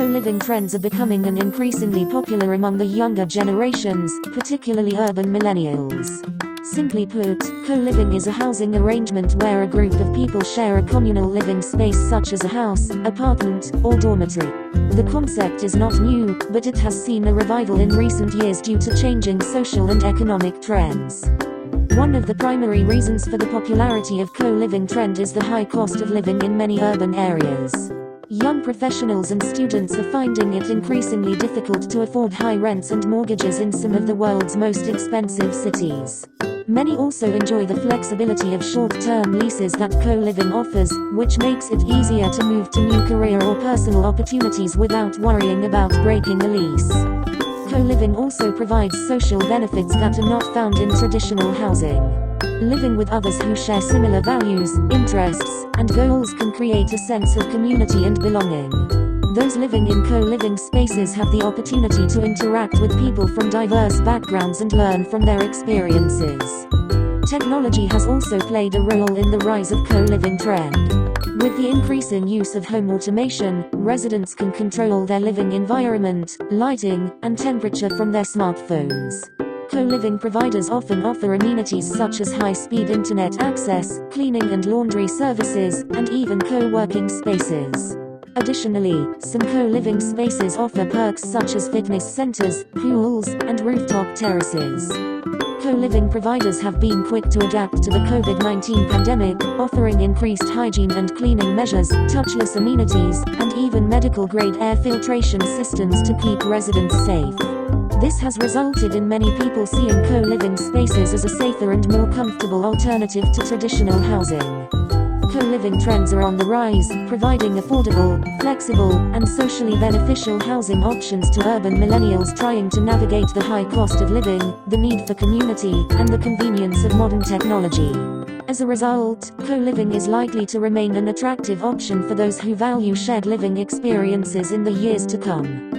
Co-living trends are becoming increasingly popular among the younger generations, particularly urban millennials. Simply put, co-living is a housing arrangement where a group of people share a communal living space such as a house, apartment, or dormitory. The concept is not new, but it has seen a revival in recent years due to changing social and economic trends. One of the primary reasons for the popularity of co-living trend is the high cost of living in many urban areas. Young professionals and students are finding it increasingly difficult to afford high rents and mortgages in some of the world's most expensive cities. Many also enjoy the flexibility of short-term leases that co-living offers, which makes it easier to move to new career or personal opportunities without worrying about breaking a lease. Co-living also provides social benefits that are not found in traditional housing. Living with others who share similar values, interests, and goals can create a sense of community and belonging. Those living in co-living spaces have the opportunity to interact with people from diverse backgrounds and learn from their experiences. Technology has also played a role in the rise of co-living trend. With the increasing use of home automation, residents can control their living environment, lighting, and temperature from their smartphones. Co-living providers often offer amenities such as high-speed internet access, cleaning and laundry services, and even co-working spaces. Additionally, some co-living spaces offer perks such as fitness centers, pools, and rooftop terraces. Co-living providers have been quick to adapt to the COVID-19 pandemic, offering increased hygiene and cleaning measures, touchless amenities, and even medical-grade air filtration systems to keep residents safe. This has resulted in many people seeing co-living spaces as a safer and more comfortable alternative to traditional housing. Co-living trends are on the rise, providing affordable, flexible, and socially beneficial housing options to urban millennials trying to navigate the high cost of living, the need for community, and the convenience of modern technology. As a result, co-living is likely to remain an attractive option for those who value shared living experiences in the years to come.